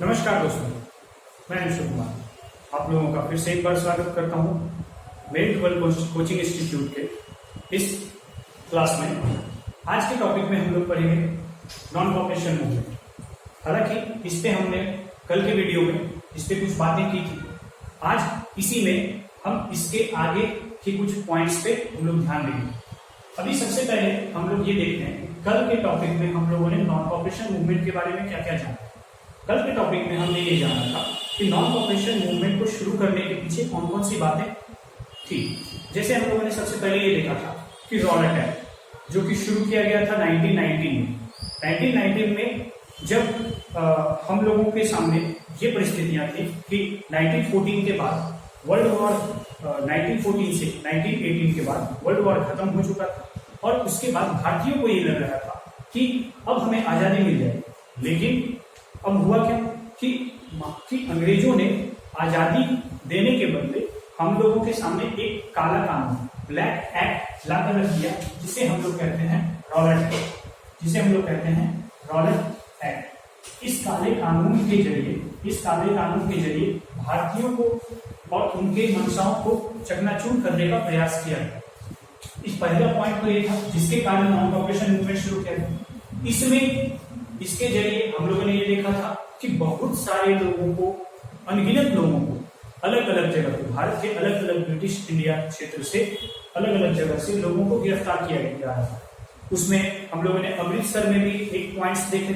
नमस्कार दोस्तों, मैं अंशु कुमार आप लोगों का फिर से एक बार स्वागत करता हूं मेरिट वर्ल्ड कोचिंग इंस्टीट्यूट के इस क्लास में। आज के टॉपिक में हम लोग पढ़ेंगे नॉन कॉपरेशन मूवमेंट। हालांकि इस पे हमने कल के वीडियो में इस पे कुछ बातें की थी। आज इसी में हम इसके आगे के कुछ पॉइंट्स पे हम लोग ध्यान देंगे। अभी सबसे पहले हम लोग ये देखते हैं कि कल के टॉपिक में हम लोगों ने नॉन कॉपरेशन मूवमेंट के बारे में क्या क्या जाना। कल के टॉपिक में हमने ये जाना था कि नॉन कॉपरेशन मूवमेंट को शुरू करने के पीछे कौन कौन सी बातें थी। जैसे हम लोगों ने सबसे पहले ये देखा था कि रॉलेट एक्ट जो कि शुरू किया गया था 1919 में। 1919 में जब हम लोगों के सामने ये परिस्थितियां थी कि 1914 के बाद वर्ल्ड वॉर 1914 से 1918 के बाद वर्ल्ड वॉर खत्म हो चुका था और उसके बाद भारतीयों को ये लग रहा था कि अब हमें आजादी मिल जाएगी। लेकिन अब हुआ क्या कि अंग्रेजों ने आजादी देने के बदले हम लोगों के सामने एक काला कानून ब्लैक एक्ट लाकर रख दिया, जिसे हम लोग कहते हैं रॉलेट एक्ट। इस काले कानून के जरिए भारतीयों को और उनके मंशाओं को चकनाचूर करने का प्रयास किया गया। इस पहला पॉइंट तो ये था जिसके कारण नॉन कॉपरेशन मूवमेंट शुरू किया गया। इसके जरिए हम लोगों ने ये देखा था कि बहुत सारे लोगों को, अनगिनत लोगों को अलग अलग जगह पे, भारत के अलग अलग ब्रिटिश इंडिया क्षेत्र से अलग अलग जगह से लोगों को गिरफ्तार किया जा रहा था। उसमें हम लोगों ने अमृतसर में भी एक पॉइंट्स देखे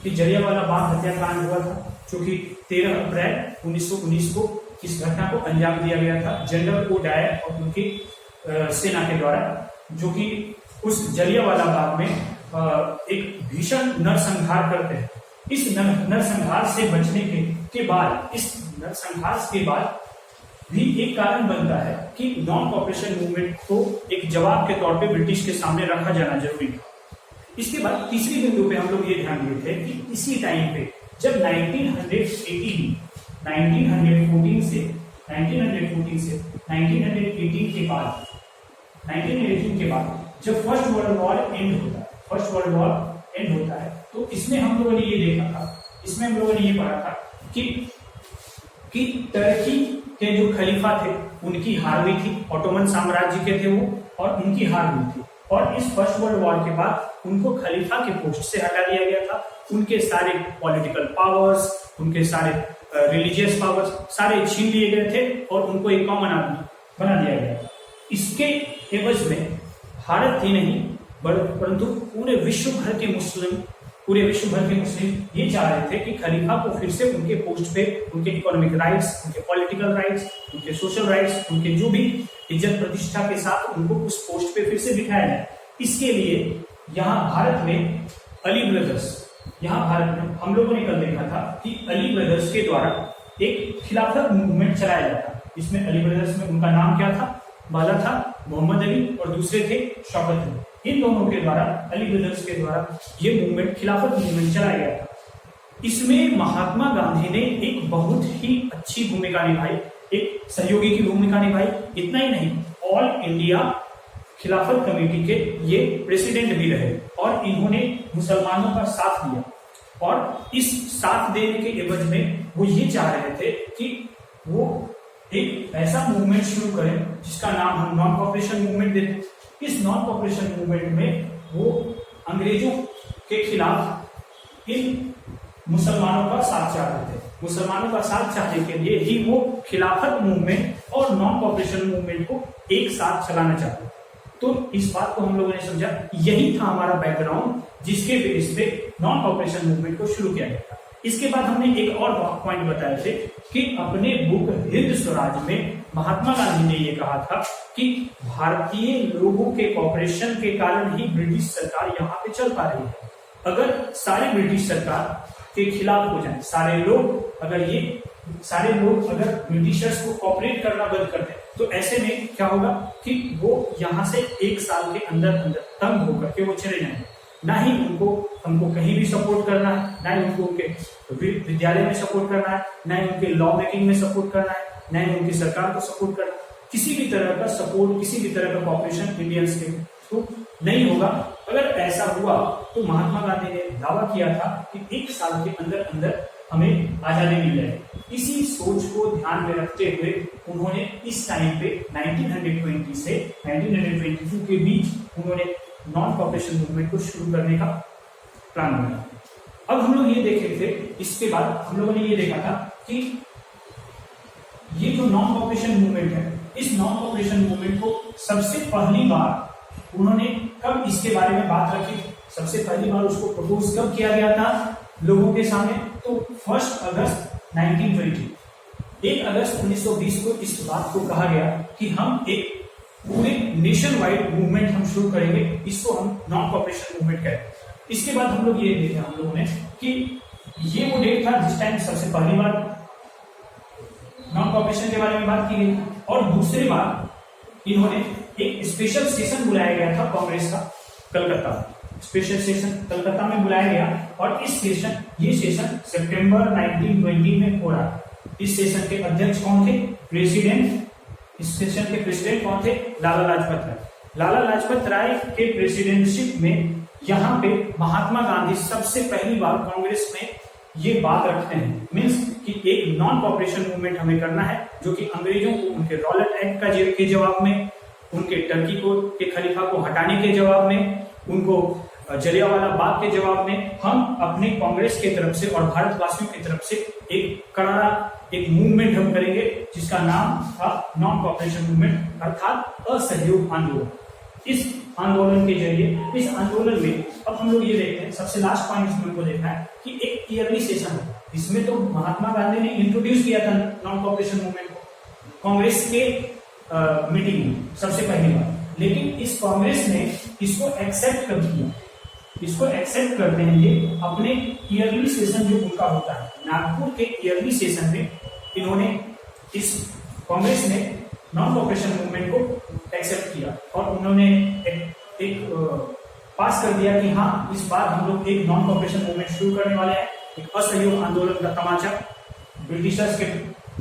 कि जलियांवाला बाग हत्याकांड हुआ था, जो कि 13 अप्रैल 1919 को इस घटना को अंजाम दिया गया था जनरल ओ डायर और उनकी सेना के द्वारा, जो कि उस जलियांवाला बाग में एक भीषण नरसंहार करते हैं। इस नरसंहार से बचने के बाद भी एक कारण बनता है कि नॉन कॉपरेशन मूवमेंट को एक जवाब के तौर पे ब्रिटिश के सामने रखा जाना जरूरी था। इसके बाद तीसरी बिंदु पे हम लोग ये ध्यान दिए थे कि इसी टाइम पे जब 1914 से 1918 के बाद जब फर्स्ट वर्ल्ड वॉर एंड होता है तो इसमें हम लोगों ने ये देखा था, इसमें हम लोगों ने ये पढ़ा था कि टर्की के जो खलीफा थे उनकी हार हुई थी, ऑटोमन साम्राज्य के थे वो, और उनकी हार हुई थी। और इस फर्स्ट वर्ल्ड वॉर के बाद उनको खलीफा के पोस्ट से हटा दिया गया था। उनके सारे पॉलिटिकल पावर्स, उनके सारे रिलीजियस पावर्स सारे छीन लिए गए थे और उनको एक कॉमन आदमी बना दिया गया था। इसके एवज में भारत ही नहीं परंतु पूरे विश्व भर के मुस्लिम ये चाह रहे थे कि खलीफा को फिर से उनके पोस्ट पे, उनके इकोनॉमिक राइट्स, उनके पॉलिटिकल राइट्स, उनके सोशल राइट्स, उनके जो भी इज्जत प्रतिष्ठा के साथ उनको उस पोस्ट पे फिर से बिठाया जाए। इसके लिए यहाँ भारत में हम लोगों ने कल देखा था कि अली ब्रदर्स के द्वारा एक खिलाफत मूवमेंट चलाया जाता। इसमें अली ब्रदर्स में उनका नाम क्या था? पहला था मोहम्मद अली और दूसरे थे शौकत अली। इन दोनों के द्वारा, अली ब्रदर्स के द्वारा ये मूवमेंट, खिलाफत मूवमेंट चलाया गया था। इसमें महात्मा गांधी ने एक बहुत ही अच्छी भूमिका निभाई, एक सहयोगी की भूमिका निभाई। इतना ही नहीं, ऑल इंडिया खिलाफत कमेटी के ये प्रेसिडेंट भी रहे और इन्होंने मुसलमानों का साथ दिया। और इस साथ देने के एवज में वो ये चाह रहे थे कि वो एक ऐसा मूवमेंट शुरू करें जिसका नाम हम नॉन कॉपरेशन मूवमेंट देते। इस नॉन कॉपरेशन मूवमेंट में वो अंग्रेजों के खिलाफ इन मुसलमानों का साथ चाहते थे। मुसलमानों का साथ चाहने के लिए ही वो खिलाफत मूवमेंट और नॉन कॉपरेशन मूवमेंट को एक साथ चलाना चाहते थे। तो इस बात को हम लोगों ने समझा, यही था हमारा बैकग्राउंड जिसके बेस पे नॉन कॉपरेशन मूवमेंट को शुरू किया गया था। इसके बाद हमने एक और पॉइंट बताए थे कि अपने बुक हिंद स्वराज में महात्मा गांधी ने यह कहा था कि भारतीय लोगों के कॉपरेशन के कारण ही ब्रिटिश सरकार यहाँ पे चल पा रही है। अगर सारे ब्रिटिश सरकार के खिलाफ हो जाए, सारे लोग अगर ब्रिटिशर्स को कॉपरेट करना बंद कर दें, तो ऐसे में क्या होगा कि वो यहाँ से एक साल के अंदर तंग होकर के वो चले जाएंगे। ना ही हमको कहीं भी सपोर्ट करना है, ना ही उनको उनके विद्यालय में सपोर्ट करना है, ना ही उनके लॉ मेकिंग में सपोर्ट करना है, ना ही उनकी सरकार को सपोर्ट करना है। किसी भी तरह का सपोर्ट, किसी भी तरह का कॉपरेशन इंडियंस के थ्रू नहीं होगा। अगर ऐसा हुआ तो महात्मा गांधी ने दावा किया था कि एक साल के अंदर अंदर हमें आजादी मिल जाए। इसी सोच को ध्यान में रखते हुए उन्होंने इस टाइम पे 1920 से 1922 के बीच उन्होंने नॉन कॉपरेशन मूवमेंट को शुरू करने का प्लान बनाया। अब हम लोग ये देखे थे, इसके बाद हम लोगों ने ये देखा था कि ये जो नॉन कॉपरेशन मूवमेंट है, इस नॉन कॉपरेशन मूवमेंट को सबसे पहली बार उन्होंने कब इसके बारे में बात रखी, सबसे पहली बार उसको प्रपोज कब किया गया था लोगों के सामने, तो 1 अगस्त 1920, 1 अगस्त 1920 को इस बात को कहा गया कि हम एक पूरे नेशन वाइड मूवमेंट हम शुरू करेंगे, इसको हम नॉन कॉपरेशन मूवमेंट करें। इसके बाद हम लोग ये देखा हम लोगों ने कि ये वो डेट था जिस टाइम सबसे पहली बार नॉन कॉपरेशन के बारे में बात की गई, और दूसरी बार इन्होंने एक स्पेशल सेशन बुलाया गया था कांग्रेस का कलकत्ता, स्पेशल सेशन कलकत्ता में बुलाया गया, और ये सेशन सितंबर 1920 में हो रहा। इस सेशन के अध्यक्ष कौन थे, प्रेसिडेंट, इस सेशन के प्रेसिडेंट कौन थे, लाला लाजपत राय। लाला लाजपत राय के प्रेसिडेंटशिप में यहाँ पे महात्मा गांधी सबसे पहली बार कांग्रेस में ये बात रखते हैं, मीन्स कि एक नॉन कॉपरेशन मूवमेंट हमें करना है, जो कि अंग्रेजों को उनके रॉलेट एक्ट का के जवाब में, उनके टर्की के खलीफा को हटाने के जवाब में, उनको जलियांवाला बाग के जवाब में हम अपने कांग्रेस की तरफ से और भारतवासियों की तरफ से एक करारा एक मूवमेंट हम करेंगे, जिसका नाम था नॉन कॉपरेशन मूवमेंट, अर्थात असहयोग आंदोलन। इस आंदोलन के जरिए, इस आंदोलन में अब हम लोग ये देखते हैं, सबसे लास्ट पॉइंट इसमें हमको देखना है कि एक ईयरली सेशन है। इसमें तो महात्मा गांधी ने इंट्रोड्यूस किया था नॉन कॉपरेशन मूवमेंट को कांग्रेस के मीटिंग में सबसे पहली बार, लेकिन इस कांग्रेस ने इसको एक्सेप्ट कर दिया। इसको एक्सेप्ट करते हैं ये अपने ईयरली सेशन जो उनका होता है, नागपुर के ईयरली सेशन में इन्होंने इस कांग्रेस ने नॉन कॉपरेशन मूवमेंट को एक्सेप्ट किया, और उन्होंने एक पास कर दिया कि हाँ, इस बार हम लोग एक नॉन कॉपरेशन मूवमेंट शुरू करने वाले हैं, एक असहयोग आंदोलन का तमाचा ब्रिटिशर्स के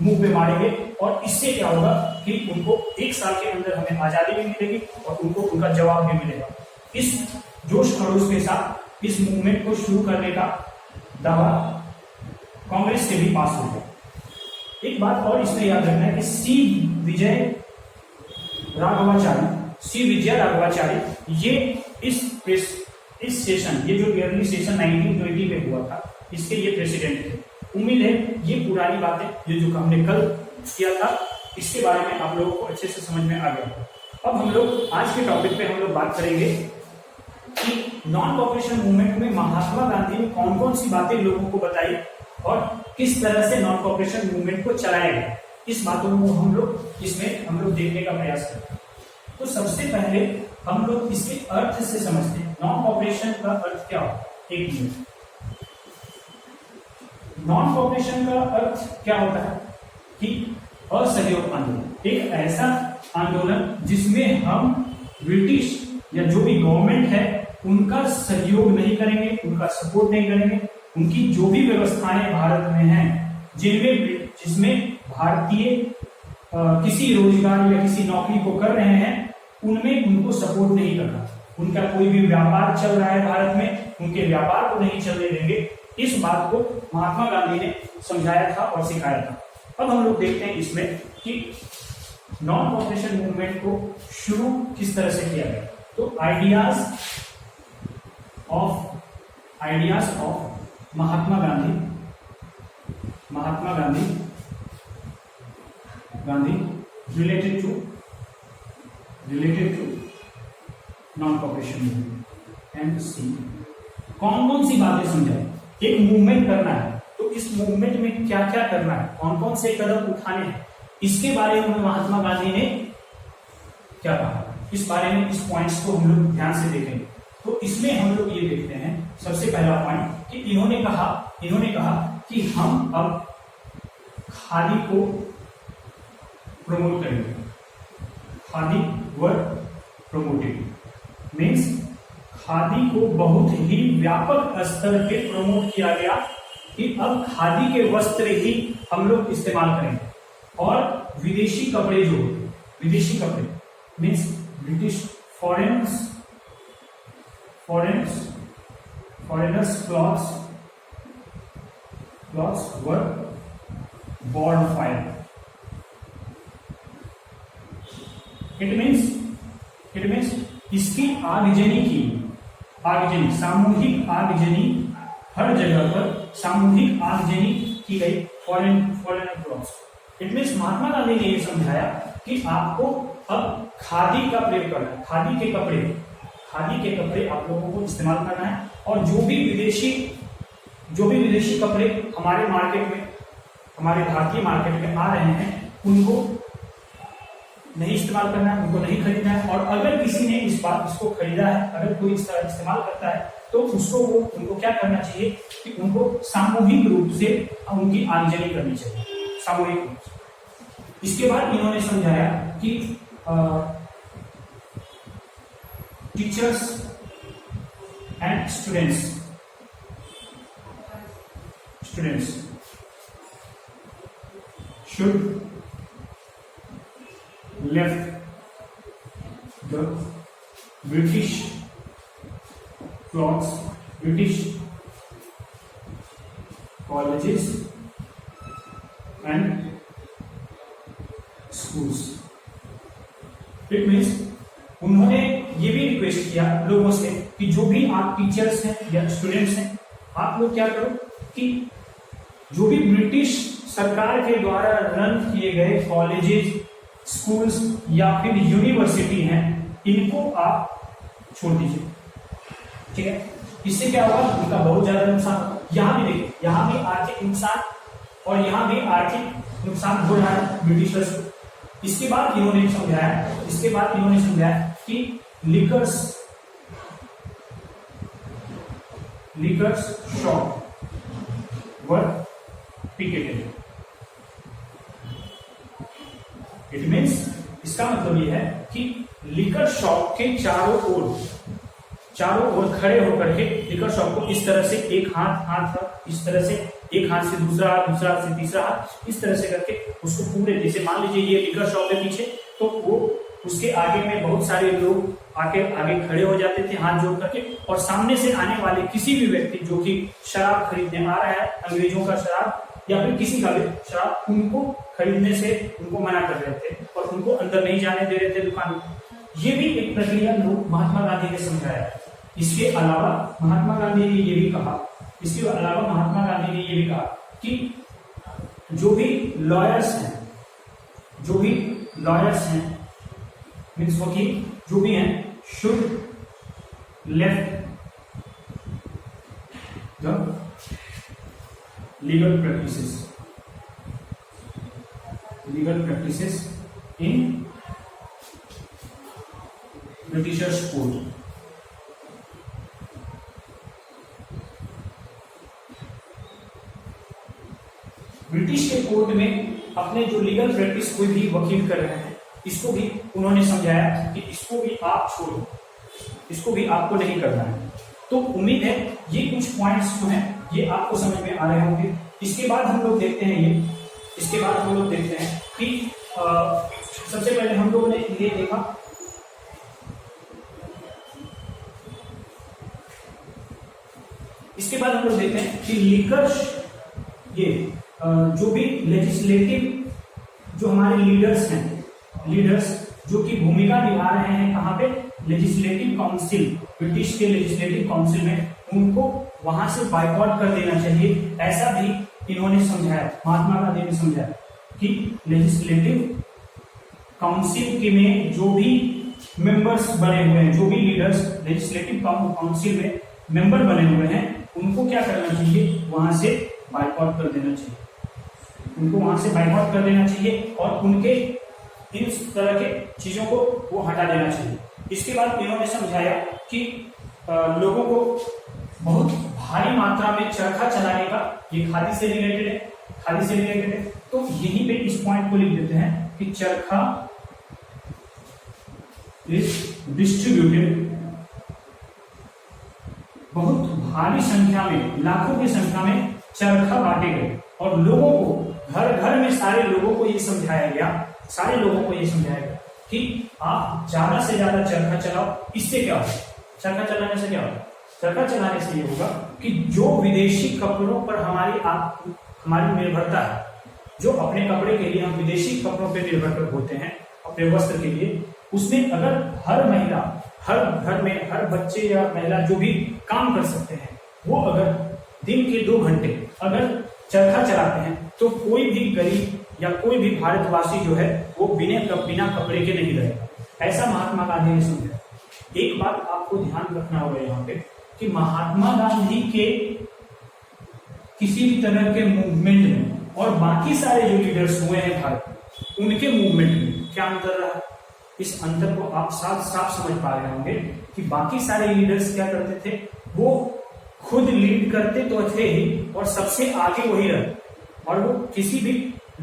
मुंह पे मारेंगे, और इससे क्या होगा कि उनको 1 साल के अंदर हमें आजादी भी मिलेगी और उनको उनका जवाब भी मिलेगा। इस जोश खरोश के साथ इस मूवमेंट को शुरू करने का दावा कांग्रेस से भी पास हो गया। एक बात और इसमें याद रखना है कि सी विजय राघवाचारी ये इस सेशन, ये जो ईयरली सेशन 1920 में हुआ था, इसके ये प्रेसिडेंट थे। उम्मीद है ये पुरानी बातें ये जो हमने कल किया था, इसके बारे में आप लोगों को अच्छे से समझ में आ गया। अब हम लोग आज के टॉपिक पे हम लोग बात करेंगे कि नॉन कॉपरेशन मूवमेंट में महात्मा गांधी ने कौन कौन सी बातें लोगों को बताई और किस तरह से नॉन कॉपरेशन मूवमेंट को चलाया गया, इस बातों को हम लोग देखने का प्रयास करें। तो सबसे पहले हम लोग इसके अर्थ से समझते हैं, नॉन कॉपरेशन का अर्थ क्या होता है। एक मिनट, नॉन कॉपरेशन का अर्थ क्या होता है कि असहयोग आंदोलन, एक ऐसा आंदोलन जिसमें हम ब्रिटिश या जो भी गवर्नमेंट है उनका सहयोग नहीं करेंगे, उनका सपोर्ट नहीं करेंगे, उनकी जो भी व्यवस्थाएं भारत में हैं जिसमें भारतीय किसी रोजगार या किसी नौकरी को कर रहे हैं, उनमें उनको सपोर्ट नहीं करना। उनका कोई भी व्यापार चल रहा है भारत में, उनके व्यापार को नहीं चलने देंगे। इस बात को महात्मा गांधी ने समझाया था और सिखाया था। अब हम लोग देखते हैं इसमें कि नॉन कॉपरेशन मूवमेंट को शुरू किस तरह से किया गया। तो ideas of Mahatma Gandhi related to non cooperation movement and सी, कौन कौन सी बातें समझाए। एक मूवमेंट करना है तो इस मूवमेंट में क्या क्या करना है, कौन कौन से कदम उठाने हैं, इसके बारे में महात्मा गांधी ने क्या कहा, इस बारे में इस पॉइंट्स को हम लोग ध्यान से देखेंगे। तो इसमें हम लोग ये देखते हैं, सबसे पहला पॉइंट कि इन्होंने कहा कि हम अब खादी को प्रमोट करेंगे। Khadi word promoted means khadi को बहुत ही व्यापक स्तर पे प्रमोट किया गया कि अब खादी के वस्त्र ही हम लोग इस्तेमाल करेंगे, और विदेशी कपड़े जो विदेशी कपड़े means British foreigners clothes cloths were born fire. It means इसकी आगजनी सामूहिक आगजनी, हर जगह पर सामूहिक आगजनी की गई foreign clothes. It means Mahatma Gandhi ने यह समझाया कि आपको अब खादी का प्रयोग करना है, खादी के कपड़े आप लोगों को इस्तेमाल करना है, और जो भी विदेशी कपड़े हमारे मार्केट में, हमारे भारतीय मार्केट में आ रहे हैं, उनको नहीं इस्तेमाल करना है, उनको नहीं खरीदना है। और अगर किसी ने इसको खरीदा है, अगर कोई इस तरह इस्तेमाल करता है, तो उनको क्या करना चाहिए कि उनको सामूहिक रूप से उनकी आगजनी करनी चाहिए, सामूहिक रूप से। इसके बाद इन्होंने समझाया कि teachers and students should left the British clothes, British colleges and schools. It means उन्होंने ये भी रिक्वेस्ट किया लोगों से कि जो भी आप टीचर्स हैं या स्टूडेंट्स हैं, आप लोग क्या करो कि जो भी ब्रिटिश सरकार के द्वारा रन किए गए कॉलेजेस, स्कूल्स या फिर यूनिवर्सिटी हैं, इनको आप छोड़ दीजिए। ठीक है, इससे क्या होगा, उनका बहुत ज्यादा नुकसान। यहाँ भी देखिए, यहाँ भी आर्थिक नुकसान और यहाँ भी आर्थिक नुकसान हो रहा है ब्रिटिशर्स को। इसके बाद इन्होंने समझाया कि liquors shop were picketed. It means इसका मतलब यह है कि लिकर शॉप के चारों ओर खड़े होकर के लिकर शॉप को इस तरह से एक हाथ इस तरह से, एक हाथ से दूसरा हाथ से तीसरा हाथ, इस तरह से करके उसको पूरे, जैसे मान लीजिए ये लिकर शॉप है पीछे, तो वो उसके आगे में बहुत सारे लोग आगे खड़े हो जाते थे हाथ जोड़ करके, और सामने से आने वाले किसी भी व्यक्ति जो कि शराब खरीदने आ रहा है, अंग्रेजों का शराब या फिर किसी का भी शराब, उनको खरीदने से उनको मना कर रहे थे और उनको अंदर नहीं जाने दे रहे थे दुकान में। ये भी एक प्रक्रिया लोग महात्मा गांधी ने समझाया। इसके अलावा महात्मा गांधी ने ये भी कहा कि जो भी लॉयर्स हैं मीन्स वकील जो भी हैं, should left the legal practices in Britishers court. British के कोर्ट में अपने जो लीगल प्रैक्टिस कोई भी वकील कर रहे हैं, इसको भी उन्होंने समझाया कि इसको भी आप छोड़ो, इसको भी आपको नहीं करना है। तो उम्मीद है ये कुछ पॉइंट्स जो हैं ये आपको समझ में आ रहे होंगे। इसके बाद हम लोग देखते हैं कि सबसे पहले हम लोगों ने ये देखा इसके बाद हम लोग देखते हैं कि जो भी लेजिस्लेटिव जो हमारे लीडर्स जो कि भूमिका निभा रहे हैं कहाँ पे, लेजिस्लेटिव काउंसिल, ब्रिटिश के लेजिस्लेटिव काउंसिल में, उनको वहां से बाइकआउट कर देना चाहिए। ऐसा भी इन्होंने समझाया, महात्मा गांधी ने समझाया कि लेजिस्लेटिव काउंसिल के में जो भी मेंबर्स बने हुए हैं, जो भी लीडर्स लेजिस्लेटिव काउंसिल में मेंबर बने हुए हैं, उनको क्या करना चाहिए, वहां से बाइकआउट कर देना चाहिए, और उनके इस तरह के चीजों को वो हटा देना चाहिए। इसके बाद इन्होंने समझाया कि लोगों को बहुत भारी मात्रा में चरखा चलाने का, ये खादी से रिलेटेड है, तो यहीं पे इस पॉइंट को लिख देते हैं कि चरखा इज डिस्ट्रीब्यूटेड, बहुत भारी संख्या में, लाखों की संख्या में चरखा बांटे गए, और लोगों को घर में सारे लोगों को ये समझाया गया कि आप ज्यादा से ज्यादा चरखा चलाओ। इससे क्या होगा, चरखा चलाने से क्या होगा, चरखा चलाने से ये होगा कि जो विदेशी कपड़ों पर हमारी निर्भरता है, जो अपने कपड़े के लिए हम विदेशी कपड़ों पर निर्भर होते हैं अपने वस्त्र के लिए, उसमें अगर हर महिला, हर घर में हर बच्चे या महिला जो भी काम कर सकते हैं, वो अगर दिन के 2 घंटे अगर चरखा चलाते हैं तो कोई भी गरीब या कोई भी भारतवासी जो है वो बिना कपड़े के नहीं रहेगा। ऐसा महात्मा गांधी ने समझा। एक बात आपको ध्यान रखना होगा यहाँ पे कि महात्मा गांधी के किसी भी तरह के मूवमेंट में और बाकी सारे जो लीडर्स हुए हैं भारत में, उनके मूवमेंट में क्या अंतर रहा? इस अंतर को आप साफ समझ पा रहे होंगे कि बाकी सारे लीडर्स क्या करते थे, वो खुद लीड करते तो थे ही और सबसे आगे वही रहे, और वो किसी भी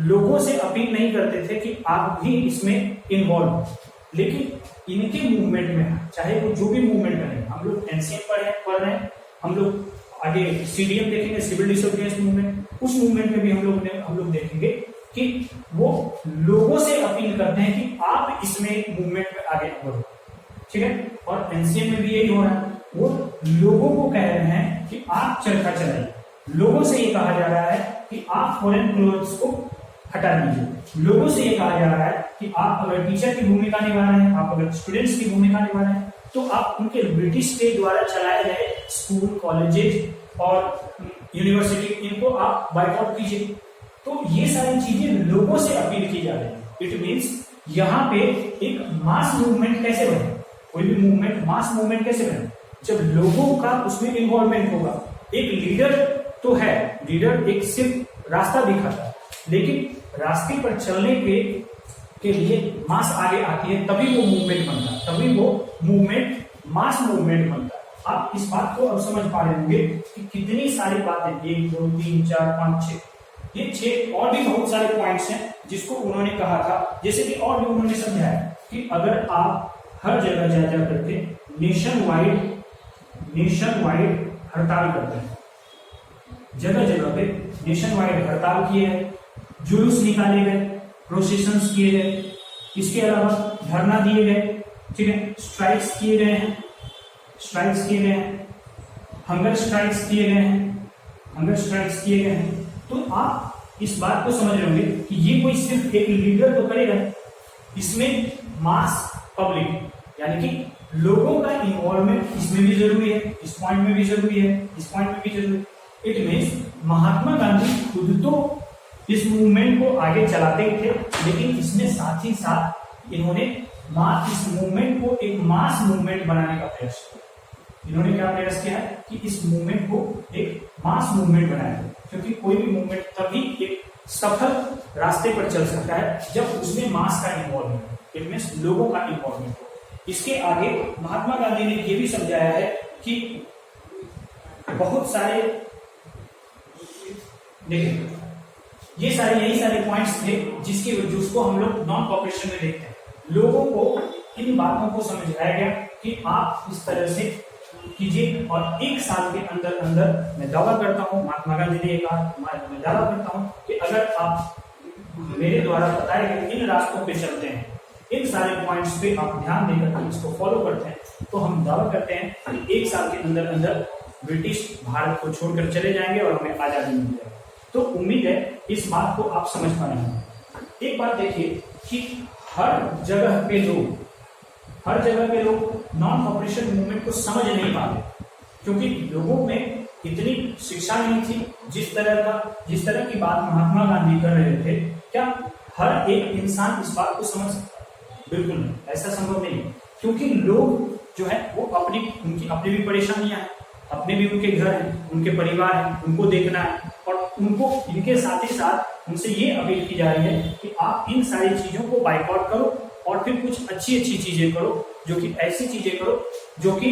लोगों से अपील नहीं करते थे कि आप भी इसमें इन्वॉल्व हो। लेकिन इनके मूवमेंट में, चाहे वो जो भी मूवमेंट करें, हम लोग एनसीएम पढ़ रहे हैं, हम लोग आगे सीडीएम देखेंगे, सिविल डिसोबीडियंस मूवमेंट, उस मूवमेंट में भी हम लोग देखेंगे कि वो लोगों से अपील करते हैं कि आप इसमें मूवमेंट में आगे बढ़ो, ठीक है। और एनसीएम में भी यही हो रहा है, वो लोगों को कह रहे हैं कि आप चरखा चलाइए। लोगों से ये कहा जा रहा है कि आप फॉरेन क्लोथ्स को हटा दीजिए। लोगों से ये कहा जा रहा है कि आप अगर टीचर की भूमिका निभा रहे हैं, आप अगर स्टूडेंट्स की भूमिका निभा रहे हैं, तो आप उनके ब्रिटिश के द्वारा चलाए गए स्कूल, कॉलेजेस और यूनिवर्सिटी, इनको आप बायकॉट कीजिए। तो ये सारी चीजें लोगों से अपील की जा रही है। इट मीन्स यहाँ पे एक मास मूवमेंट कैसे बने, कोई भी मूवमेंट मास मूवमेंट कैसे बने, जब लोगों का उसमें इन्वॉल्वमेंट होगा। एक लीडर तो है, लीडर एक सिर्फ रास्ता दिखाता है, लेकिन रास्ते पर चलने के लिए मास आगे आती है, तभी वो मूवमेंट बनता है, तभी वो मूवमेंट मास मूवमेंट बनता है। आप इस बात को अब समझ पा रहे होंगे कि कितनी सारी बातें, 1 2 3 4 5 6, ये 6 और भी बहुत सारे पॉइंट्स हैं जिसको उन्होंने कहा था। जैसे कि और भी उन्होंने समझाया कि अगर आप हर जगह जा करके नेशन वाइड हड़ताल करते हैं, जगह जगह पे नेशन वाइड हड़ताल किए हैं, जुलूस निकाले गए, प्रोसेशंस किए गए, इसके अलावा धरना दिए गए, ठीक है, स्ट्राइक्स किए गए हैं, हंगर स्ट्राइक्स किए गए हैं, तो आप इस बात को समझ रहे होंगे कि ये कोई सिर्फ एक लीडर तो करेगा, इसमें मास पब्लिक यानी कि लोगों का इन्वॉल्वमेंट इसमें भी जरूरी है, इस पॉइंट में भी जरूरी है, इस पॉइंट में भी जरूरी है। इट मीन्स महात्मा गांधी खुद तो इस मूवमेंट को आगे चलाते ही थे, लेकिन इसमें साथ ही साथ इन्होंने इस मूवमेंट को एक मास मूवमेंट बनाने का प्रयास किया। इन्होंने क्या प्रयास किया है कि इस मूवमेंट को एक मास मूवमेंट बनाया, क्योंकि कोई भी मूवमेंट तभी एक सफल रास्ते पर चल सकता है जब उसमें मास का इन्वॉल्वमेंट, इट मीन्स लोगों का इन्वॉल्वमेंट हो। इसके आगे महात्मा गांधी ने यह भी समझाया है कि बहुत सारे, देखिए यही सारे पॉइंट्स थे जिसको हम लोग नॉन कॉपरेशन में देखते हैं। लोगों को इन बातों को समझाया गया कि आप इस तरह से कीजिए, और 1 साल के अंदर मैं दावा करता हूं, महात्मा गांधी ने कहा, मैं दावा करता हूं कि अगर आप मेरे द्वारा बताए गए इन रास्तों पे चलते हैं, इन सारे पॉइंट्स पे आप ध्यान देकर इसको फॉलो करते हैं, तो हम दावा करते हैं कि 1 साल के अंदर ब्रिटिश भारत को छोड़कर चले जाएंगे और हमें आजादी मिल जाएगी। तो उम्मीद है इस बात को आप समझ पा रहे हैं। एक बात देखिए कि हर जगह के लोग नॉन कॉपरेशन मूवमेंट को समझ नहीं पाते, क्योंकि लोगों में इतनी शिक्षा नहीं थी। जिस तरह की बात महात्मा गांधी कर रहे थे, क्या हर एक इंसान इस बात को समझ सकता है? बिल्कुल नहीं, ऐसा संभव नहीं, क्योंकि लोग जो है वो उनकी अपनी भी परेशानियां हैं, अपने भी उनके घर हैं, उनके परिवार हैं, उनको देखना है, और उनको इनके साथ ही साथ उनसे ये अपील की जा रही है कि आप इन सारी चीजों को बाइकआउट करो और फिर कुछ अच्छी चीजें करो, जो कि ऐसी चीजें करो जो कि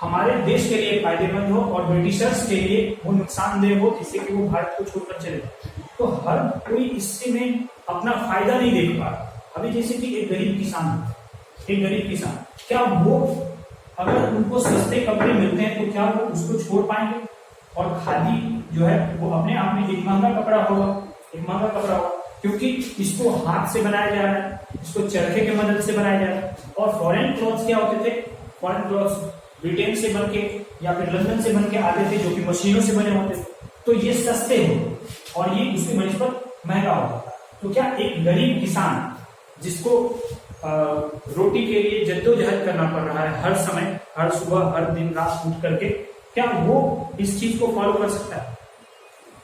हमारे देश के लिए फायदेमंद हो और ब्रिटिशर्स के लिए वो नुकसानदेह हो, जिससे कि वो भारत को छोड़कर चले। तो हर कोई इससे में अपना फायदा नहीं देख पा रहा। अभी जैसे कि एक गरीब किसान, क्या वो अगर उनको सस्ते कपड़े मिलते हैं तो क्या वो उसको छोड़ पाएंगे? और खादी जो है वो अपने आप में एक महंगा कपड़ा होगा, क्योंकि इसको हाथ से बनाया जा रहा है, इसको चरखे के मदद से बनाया जा रहा है। और फॉरेन क्लॉथ्स क्या होते थे? फॉरेन क्लॉथ्स ब्रिटेन से बनके या फिर लंदन से बन के आते थे जो कि मशीनों से बने होते थे, तो ये सस्ते हो और ये उसकी बनस्पत महंगा होता था। तो क्या एक गरीब किसान जिसको रोटी के लिए जद्दोजहद करना पड़ रहा है हर समय, हर सुबह, हर दिन रात उठ करके, क्या वो इस चीज को फॉलो कर सकता है?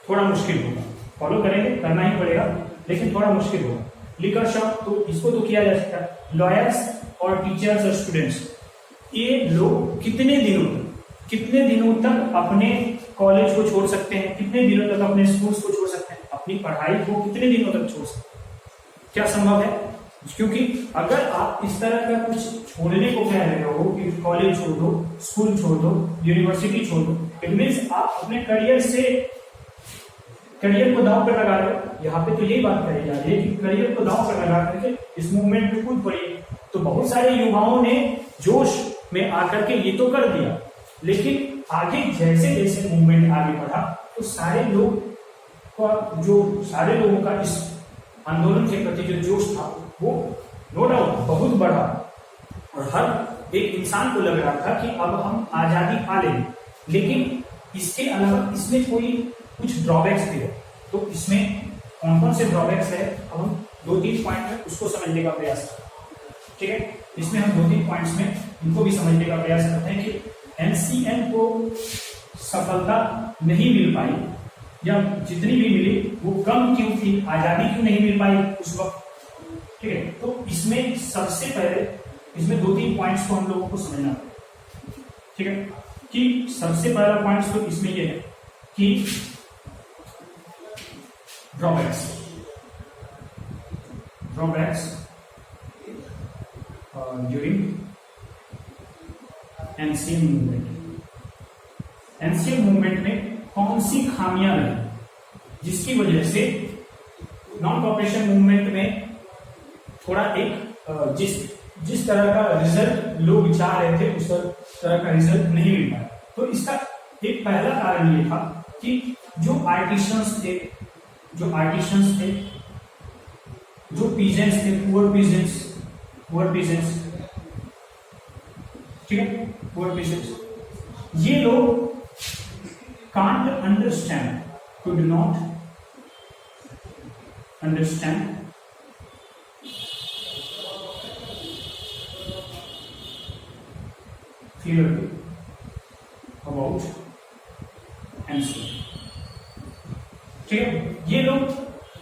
थोड़ा मुश्किल होगा। फॉलो करेंगे, करना ही पड़ेगा, लेकिन थोड़ा मुश्किल होगा। लिकर शॉप तो इसको तो किया जा सकता है। लॉयर्स और टीचर्स और स्टूडेंट्स, ये लोग कितने दिनों तक अपने कॉलेज को छोड़ सकते हैं, कितने दिनों तक अपने स्कूल्स को छोड़ सकते हैं, अपनी पढ़ाई को कितने दिनों तक छोड़ सकते हैं? क्या संभव है? क्योंकि अगर आप इस तरह का कुछ छोड़ने को कह रहे हो कि कॉलेज छोड़ दो, स्कूल छोड़ दो, यूनिवर्सिटी छोड़ दो, इट मीन्स आप अपने करियर को दांव पर लगा रहे हो। यहाँ पे तो यही बात कही जा रही है कि करियर को दांव पर लगा करके इस मूवमेंट में कूद पड़ी। तो बहुत सारे युवाओं ने जोश में आकर के ये तो कर दिया, लेकिन आगे जैसे जैसे मूवमेंट आगे बढ़ा तो सारे लोगों का इस आंदोलन के प्रति जो जोश था वो नो डाउट बहुत बढ़ा, और हर एक इंसान को लग रहा था कि अब हम आजादी पा लेंगे। लेकिन इसके अलावा इसमें कोई कुछ ड्रॉबैक्स भी है। तो इसमें कौन कौन से ड्रॉबैक्स है, अब हम 2-3 पॉइंट में उसको समझने का प्रयास करते हैं। ठीक है, इसमें हम 2-3 पॉइंट्स में इनको भी समझने का प्रयास करते हैं कि एनसीएम को सफलता नहीं मिल पाई, या जितनी भी मिली वो कम क्यों थी, आजादी क्यों नहीं मिल पाई उस वक्त। ठीक है, तो इसमें सबसे पहले इसमें 2-3 पॉइंट्स को हम लोगों को समझना है। ठीक है, कि सबसे पहला पॉइंट तो इसमें ये है कि drawbacks during NCM movement. NCM movement में कौन सी खामियां रही जिसकी वजह से नॉन कॉपरेशन मूवमेंट में थोड़ा एक जिस तरह का रिजल्ट लोग चाह रहे थे उस तरह का रिजल्ट नहीं मिल पाया। तो इसका एक पहला कारण ये था कि जो आर्टिशंस थे, जो पीजेंट्स थे, पुअर पीजेंट्स, ठीक है, पुअर पीजेंट्स, ये लोग can't understand, could not understand clearly about NCM. ठीक है, ये लोग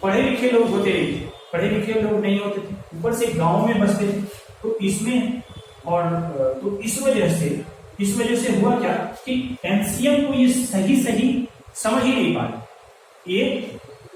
पढ़े लिखे लोग होते नहीं थे, पढ़े लिखे लोग नहीं होते थे, ऊपर से गांव में बसते थे। तो इसमें और तो इस वजह से हुआ क्या कि एनसीएम को ये सही समझ ही नहीं पाते। ये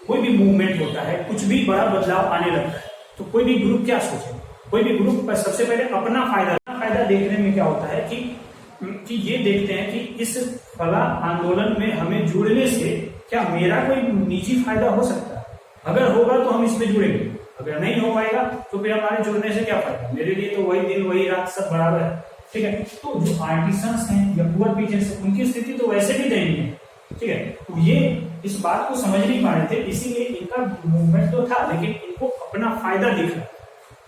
कोई भी मूवमेंट होता है, कुछ भी बड़ा बदलाव आने लगता है, तो कोई भी ग्रुप क्या सोचे, कोई भी ग्रुप पर सबसे पहले अपना फायदा देखने में क्या होता है कि ये देखते हैं कि इस फला आंदोलन में हमें जुड़ने से क्या मेरा कोई निजी फायदा हो सकता है, अगर होगा तो हम इसमें जुड़ेंगे, अगर नहीं हो पाएगा तो फिर हमारे जुड़ने से क्या फायदा, मेरे लिए तो वही दिन वही रात सब बराबर है। ठीक है, तो जो आर्टिसंस हैं या पुअर पीजेंट्स हैं उनकी स्थिति तो वैसे भी दयनीय है। ठीक है, तो ये इस बात को समझ नहीं पा रहे थे, इसीलिए इनका मूवमेंट तो था, लेकिन इनको अपना फायदा दिख रहा।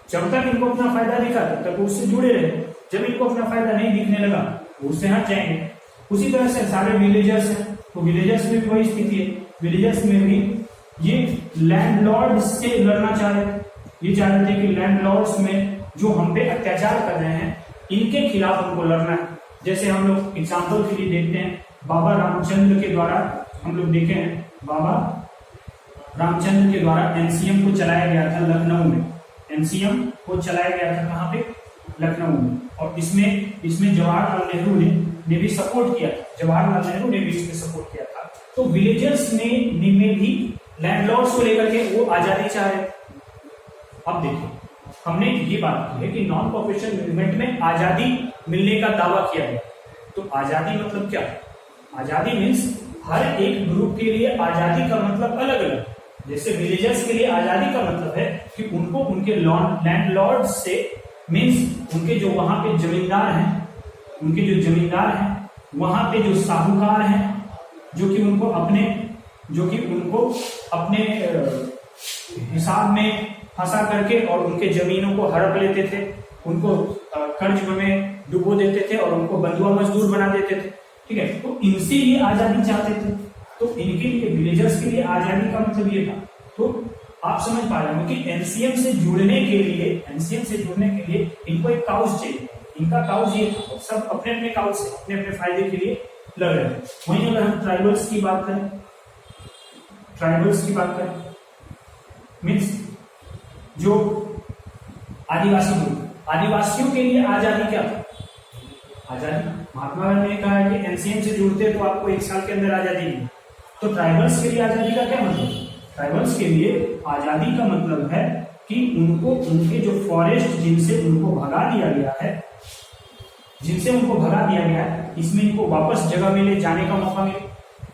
जब तक इनको अपना फायदा दिखा तब तक उससे जुड़े रहे, जब इनको अपना फायदा नहीं दिखने लगा तो उससे हट जाएंगे। उसी तरह से सारे विलेजर्स हैं, तो विलेजर्स में भी वही स्थिति है। विलेजर्स में भी ये लैंडलॉर्ड से लड़ना चाह रहे थे, ये चाह रहे थे कि लैंडलॉर्ड्स में जो हम पे अत्याचार कर रहे हैं इनके खिलाफ हमको लड़ना है। जैसे हम लोग एग्जाम्पल के लिए देखते हैं, बाबा रामचंद्र के द्वारा हम लोग देखे हैं, बाबा रामचंद्र के द्वारा एनसीएम को चलाया गया था लखनऊ में। एनसीएम को चलाया गया था कहाँ पे? लखनऊ में। और इसमें जवाहरलाल नेहरू ने भी सपोर्ट किया था, जवाहरलाल नेहरू ने भी इसमें सपोर्ट किया था। तो विलेजर्स ने भी लैंडलॉर्ड्स को लेकर के वो आजादी चाह रहे। अब देखिए, हमने ये बात की है कि नॉन कॉपरेशन मूवमेंट में आजादी मिलने का दावा किया गया। तो आजादी मतलब क्या? आजादी मीन्स हर एक ग्रुप के लिए आजादी का मतलब अलग अलग। जैसे विलेजर्स के लिए आजादी का मतलब है कि उनको उनके लैंडलॉर्ड से, मीन्स उनके जो वहां पे जमींदार हैं, वहां पे जो साहूकार हैं, जो कि उनको अपने हिसाब में फंसा करके और उनके जमीनों को हड़प लेते थे, उनको कर्ज में डुबो देते थे और उनको बंधुआ मजदूर बना देते थे। ठीक है। तो इनसे ये आजादी चाहते थे, तो इनके लिए, विलेजर्स के लिए आजादी का मतलब ये था। तो आप समझ पा रहे हो कि एनसीएम से जुड़ने के लिए इनको एक काउज चाहिए। इनका काउज ये था, सब अपने अपने काउज से अपने अपने फायदे के लिए लड़ रहे थे। वहीं अगर हम ट्राइबल्स की बात करें, मीन्स जो आदिवासी लोग, आदिवासियों के लिए आजादी क्या था? आजादी, महात्मा गांधी ने कहा है कि एनसीएम से जुड़ते तो आपको 1 साल के अंदर आजादी मिली। तो ट्राइबल्स के लिए आजादी का क्या मतलब? ट्राइबल्स के लिए आजादी का मतलब है कि उनको उनके जो फॉरेस्ट जिनसे उनको भगा दिया गया है, इसमें इनको वापस जगह मिले, जाने का मौका मिले,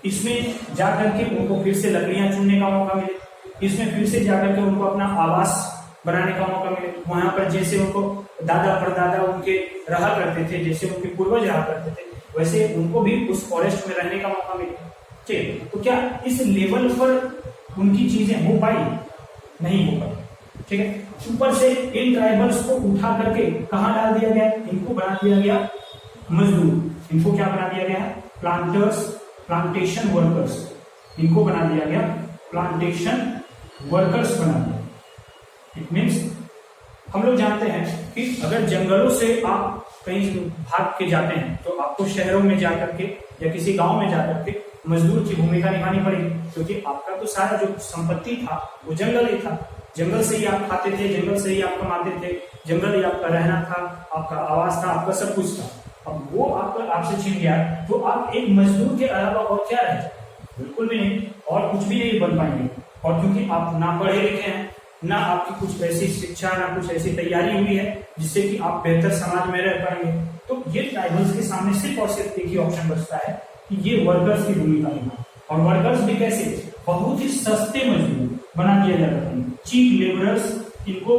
इसमें जाकर के उनको फिर से लकड़ियां चुनने का मौका मिले, इसमें फिर से जाकर के उनको अपना आवास बनाने का मौका मिले। वहां पर जैसे उनको दादा परदादा उनके रहा करते थे, जैसे उनके पूर्वज रहा करते थे, वैसे उनको भी उस फॉरेस्ट में रहने का मौका मिले। ठीक, तो क्या इस लेवल पर उनकी चीजें हो पाई? नहीं हो पाई। ठीक है, ऊपर से इन ट्राइबल्स को उठा करके कहां डाल दिया गया? इनको बना दिया गया मजदूर। इनको क्या बना दिया गया? Plantation workers. इनको बना दिया गया प्लांटेशन वर्कर्स बना दिया। इट मीन्स हम लोग जानते हैं कि अगर जंगलों से आप कहीं भाग के जाते हैं तो आपको शहरों में जाकर के या किसी गांव में जाकर के मजदूर की भूमिका निभानी पड़ेगी, क्योंकि आपका तो सारा जो संपत्ति था वो जंगल ही था। जंगल से ही आप खाते थे, जंगल से ही आप कमाते थे, जंगल ही आपका रहना था, आपका आवास था, आपका सब कुछ था। अब वो आपसे छीन गया तो आप एक मजदूर के अलावा और क्या रह जाए? बिल्कुल भी नहीं, और कुछ भी नहीं बन पाएंगे। और क्योंकि आप ना पढ़े लिखे हैं, ना आपकी कुछ ऐसी शिक्षा, ना कुछ ऐसी तैयारी हुई है जिससे कि आप बेहतर समाज में रह पाएंगे, तो ये ट्राइबल्स के सामने सिर्फ और सिर्फ एक ही ऑप्शन बचता है कि ये वर्कर्स की भूमिका निभाए। और वर्कर्स भी कैसे? बहुत ही सस्ते मजदूर बना दिया जाता था, चीप लेबरर्स इनको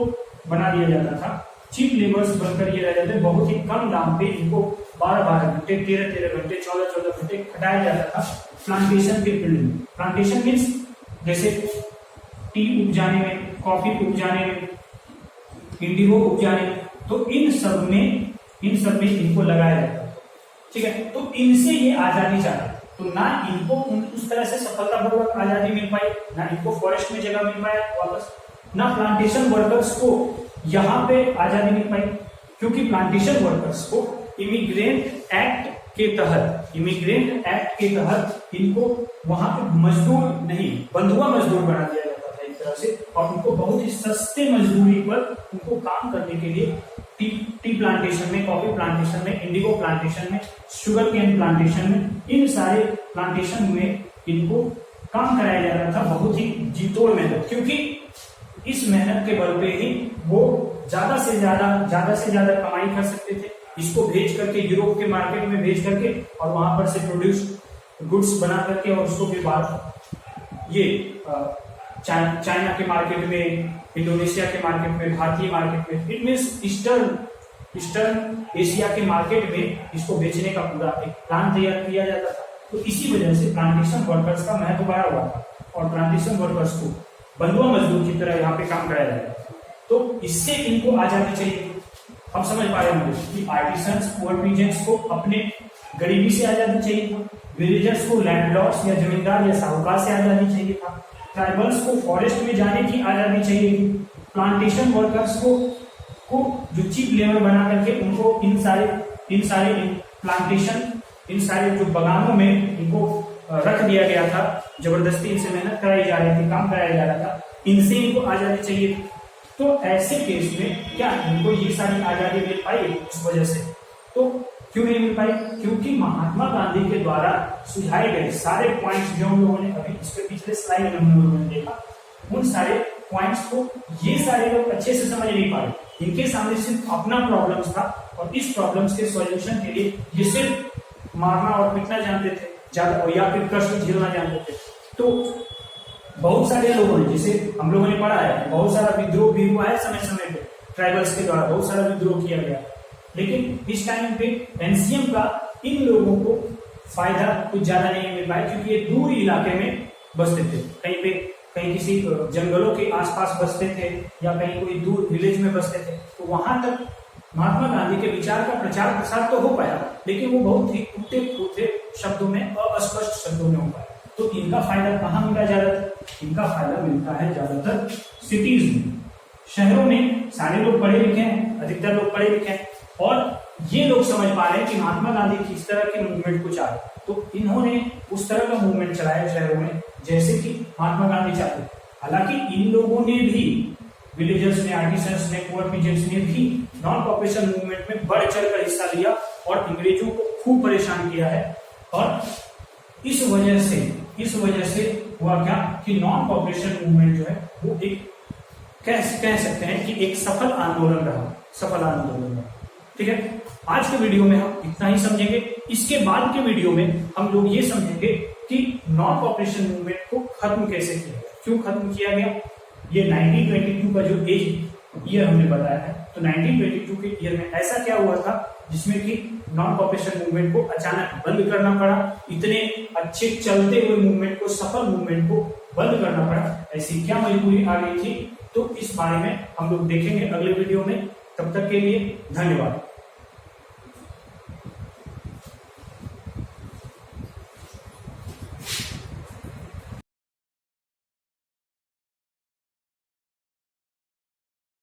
बना दिया जाता था। चीप लेबर्स बनकर ये रह जाते, बहुत ही कम दाम पे इनको 12-12 घंटे, 13-13 घंटे, 14-14 घंटे खटाया जाता था प्लांटेशन के फील्ड में। प्लांटेशन मीन्स जैसे टी उपजाने में, कॉफी उपजाने में, इंडिगो उपजाने में, तो इन सब में इनको लगाया जाता है। ठीक है, तो इनसे ये आजादी चाहते, तो ना इनको उस तरह से सफलतापूर्वक आजादी मिल पाई, ना इनको फॉरेस्ट में जगह मिल पाया वापस, ना प्लांटेशन वर्कर्स को यहाँ पे आजादी मिल पाई, क्योंकि प्लांटेशन वर्कर्स को इमिग्रेंट एक्ट के तहत इनको वहां पे मजदूर नहीं, बंधुआ मजदूर बना दिया जाता था एक तरह से, और उनको बहुत ही सस्ते मजदूरी पर उनको काम करने के लिए टी प्लांटेशन में, कॉफी प्लांटेशन में, इंडिगो प्लांटेशन में, शुगर केन प्लांटेशन में, इन सारे प्लांटेशन में इनको काम कराया जाता था बहुत ही जीतोड़ मेहनत, क्योंकि इस मेहनत के बल पे ही वो ज्यादा से ज्यादा कमाई कर सकते थे। इसको भेज करके यूरोप के मार्केट में भेज करके और वहां पर से प्रोड्यूस गुड्स बना करके और उसको फिर बाद ये चाइना के मार्केट में, इंडोनेशिया के मार्केट में, भारतीय मार्केट में, इट मीन्स ईस्टर्न एशिया के मार्केट में इसको बेचने का पूरा एक प्लान तैयार किया जाता था। तो इसी वजह से प्लांटेशन वर्कर्स का महत्व बढ़ा हुआ था और प्लांटेशन वर्कर्स को बंधुआ मजदूर की तरह यहाँ पे काम कराया जाता। तो इससे इनको आजादी चाहिए। हम समझ पा रहे होंगे कि आर्टिसंस, पुअर पीजेंट्स को अपने गरीबी से आजादी चाहिए था, विलेजर्स को लैंडलॉर्ड्स या जमींदार या साहूकार से आजादी चाहिए था, ट्राइबल्स को फॉरेस्ट में जाने की आजादी चाहिए थी, प्लांटेशन वर्कर्स को जो चीप लेबर बना करके उनको इन सारे जो बगानों में इनको रख दिया गया था, जबरदस्ती इनसे मेहनत कराई जा रही थी, काम कराया जा रहा था, इनसे इनको आजादी चाहिए थी। तो ऐसे केस में क्या इनको ये सारी आजादी मिल पाई? इस वजह से तो क्यों नहीं मिल पाई? क्योंकि महात्मा गांधी के द्वारा सुझाए गए सारे पॉइंट्स जो हम लोगों ने अभी इसके पिछले स्लाइड में हम लोगों ने देखा, उन सारे पॉइंट्स को ये सारे लोग अच्छे से समझ नहीं पाए। इनके सामने सिर्फ अपना प्रॉब्लम्स था और इस प्रॉब्लम्स के सॉल्यूशन के लिए ये सिर्फ मारना और पीटना जानते थे ज्यादा, या फिर कष्ट झेलना जानते थे। तो बहुत सारे लोगों ने, जैसे हम लोगों ने पढ़ा है, बहुत सारा विद्रोह भी हुआ है समय समय पे, ट्राइबल्स के द्वारा बहुत सारा विद्रोह किया गया, लेकिन इस टाइम पे एनसीएम का इन लोगों को फायदा कुछ ज्यादा नहीं मिल पाया, क्योंकि ये दूर इलाके में बसते थे, कहीं किसी जंगलों के आसपास बसते थे या कहीं कोई दूर विलेज में बसते थे, तो वहां तक महात्मा गांधी के विचार का प्रचार प्रसार तो हो पाया, लेकिन वो बहुत ही टूटे फूटे शब्दों में, अस्पष्ट शब्दों में हो पाया। तो इनका फायदा कहाँ मिला ज्यादातर? इनका फायदा मिलता है ज्यादातर सिटीज में, शहरों में। सारे लोग पढ़े लिखे हैं, अधिकतर लोग पढ़े लिखे हैं, और ये लोग समझ पा रहे हैं कि महात्मा गांधी किस तरह के मूवमेंट को चाहे, तो इन्होंने उस तरह का मूवमेंट चलाया शहरों में जैसे कि महात्मा गांधी चाहते। हालांकि इन लोगों ने भी, विलेजर्स ने, आर्टिसंस ने, पुअर पीजेंट्स ने भी नॉन कॉपरेशन मूवमेंट में बढ़ चढ़कर हिस्सा लिया और अंग्रेजों को खूब परेशान किया है। और इस वजह से हुआ क्या कि नॉन कॉपरेशन मूवमेंट जो है वो एक कह सकते हैं कि एक सफल आंदोलन रहा। ठीक है, आज के वीडियो में हम इतना ही समझेंगे। इसके बाद के वीडियो में हम लोग ये समझेंगे कि नॉन कॉपरेशन मूवमेंट को खत्म कैसे किया गया, क्यों खत्म किया गया। ये 1922 का जो ईयर हमने बताया है, तो 1922 के ईयर में ऐसा क्या हुआ था जिसमें कि नॉन कॉपरेशन मूवमेंट को अचानक बंद करना पड़ा। इतने अच्छे चलते हुए मूवमेंट को, सफल मूवमेंट को बंद करना पड़ा, ऐसी क्या मजबूरी आ गई थी, तो इस बारे में हम लोग देखेंगे अगले वीडियो में। तब तक के लिए धन्यवाद।